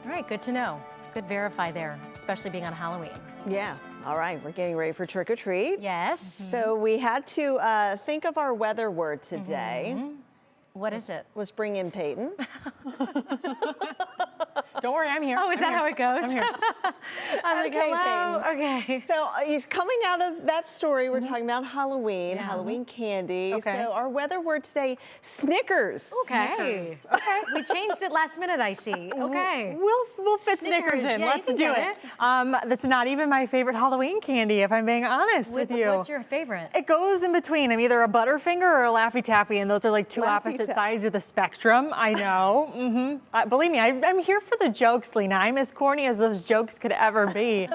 All right, good to know. Good verify there, especially being on Halloween. Yeah. All right, we're getting ready for trick or treat. Yes. So we had to think of our weather word today. What is it? Let's bring in Payton. Don't worry, I'm here. Oh, is that how it goes? I'm here. I'm like, Okay, hello. Okay. So he's coming out of that story. We're talking about Halloween, Halloween candy. Okay. So our weather word today, Snickers. Okay. Snickers. Okay. We changed it last minute, I see. Okay. We'll fit Snickers in. Yeah, Let's you do can it. get That's not even my favorite Halloween candy, if I'm being honest with you. What's your favorite? It goes in between. I'm either a Butterfinger or a Laffy Taffy, and those are like two Laffy opposite Taffy. sides of the spectrum. I know. Believe me, I'm here for the jokes, Lena. I'm as corny as those jokes could ever be.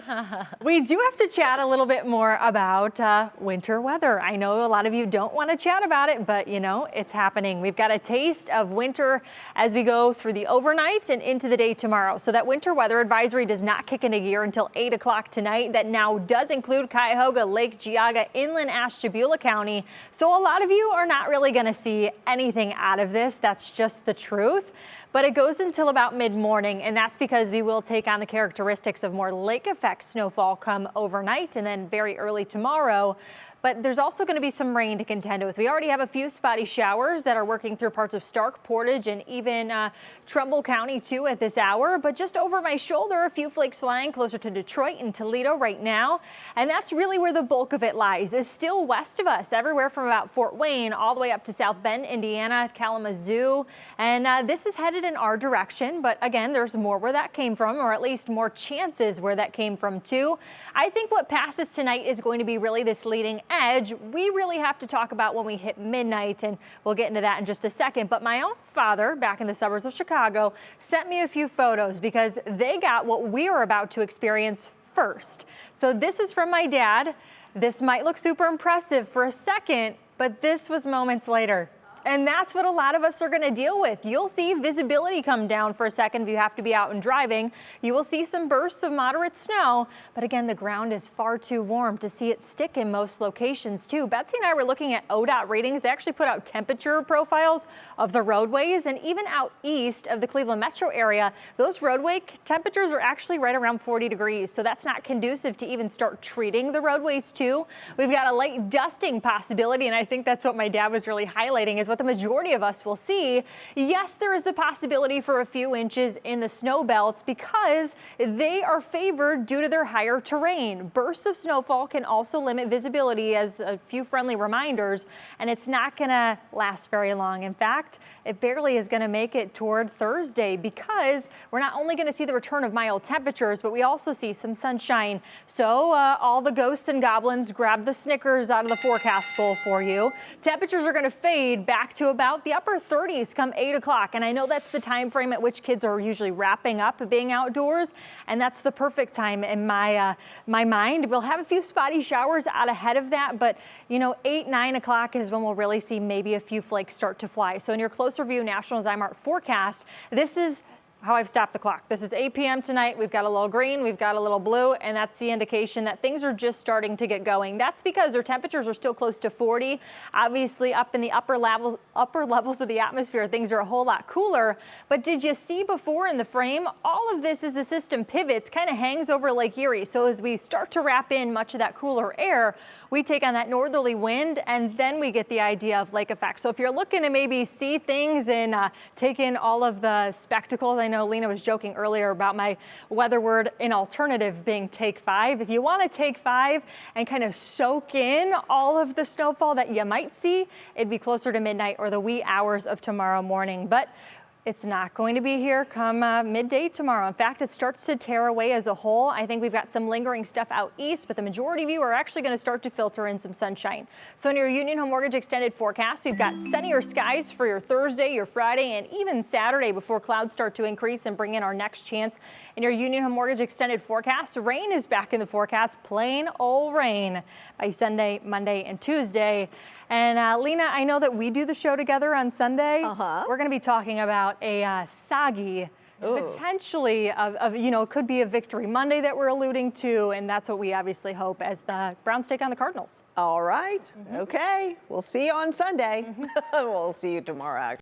We do have to chat a little bit more about winter weather. I know a lot of you don't want to chat about it, but you know, it's happening. We've got a taste of winter as we go through the overnight and into the day tomorrow. So that winter weather advisory does not kick into gear until 8 o'clock tonight. That now does include Cuyahoga, Lake Geauga, Inland Ashtabula County. So a lot of you are not really going to see anything out of this. That's just the truth. But it goes until about mid-morning, and that's because we will take on the characteristics of more lake effect snowfall come overnight and then very early tomorrow. But there's also going to be some rain to contend with. We already have a few spotty showers that are working through parts of Stark, Portage, and even Trumbull County too at this hour. But just over my shoulder, a few flakes flying closer to Detroit and Toledo right now. And that's really where the bulk of it lies, is still west of us, everywhere from about Fort Wayne all the way up to South Bend, Indiana, Kalamazoo. And this is headed in our direction. But again, there's more where that came from, or at least more chances where that came from too. I think what passes tonight is going to be really this leading edge. We really have to talk about when we hit midnight, and we'll get into that in just a second. But my own father, back in the suburbs of Chicago, sent me a few photos because they got what we are about to experience first. So this is from my dad. This might look super impressive for a second, but this was moments later. And that's what a lot of us are going to deal with. You'll see visibility come down for a second if you have to be out and driving. You will see some bursts of moderate snow, but again, the ground is far too warm to see it stick in most locations too. Betsy and I were looking at ODOT ratings. They actually put out temperature profiles of the roadways, and even out east of the Cleveland metro area, those roadway temperatures are actually right around 40 degrees. So that's not conducive to even start treating the roadways too. We've got a light dusting possibility, and I think that's what my dad was really highlighting, is what the majority of us will see. Yes, there is the possibility for a few inches in the snow belts because they are favored due to their higher terrain. Bursts of snowfall can also limit visibility, as a few friendly reminders, and it's not going to last very long. In fact, it barely is going to make it toward Thursday because we're not only going to see the return of mild temperatures, but we also see some sunshine. So all the ghosts and goblins, grab the Snickers out of the forecast bowl for you. Temperatures are going to fade back to about the upper 30s come 8 o'clock. And I know that's the time frame at which kids are usually wrapping up being outdoors. And that's the perfect time in my mind. We'll have a few spotty showers out ahead of that. But, you know, 8, 9 o'clock is when we'll really see maybe a few flakes start to fly. So in your closer view National Zymark forecast, this is how I've stopped the clock. This is 8 p.m. tonight. We've got a little green, we've got a little blue, and that's the indication that things are just starting to get going. That's because their temperatures are still close to 40. Obviously, up in the upper levels of the atmosphere, things are a whole lot cooler. But did you see before in the frame? All of this, as the system pivots, kind of hangs over Lake Erie. So as we start to wrap in much of that cooler air, we take on that northerly wind, and then we get the idea of lake effect. So if you're looking to maybe see things and take in all of the spectacles, I know Lena was joking earlier about my weather word in alternative being take 5. If you want to take 5 and kind of soak in all of the snowfall that you might see, it'd be closer to midnight or the wee hours of tomorrow morning. But it's not going to be here come midday tomorrow. In fact, it starts to tear away as a whole. I think we've got some lingering stuff out east, but the majority of you are actually going to start to filter in some sunshine. So in your Union Home Mortgage extended forecast, we've got sunnier skies for your Thursday, your Friday, and even Saturday before clouds start to increase and bring in our next chance. In your Union Home Mortgage extended forecast, rain is back in the forecast, plain old rain by Sunday, Monday, and Tuesday. And Lena, I know that we do the show together on Sunday. We're going to be talking about a soggy, potentially it could be a victory Monday that we're alluding to, and that's what we obviously hope as the Browns take on the Cardinals. All right. Okay. We'll see you on Sunday. We'll see you tomorrow.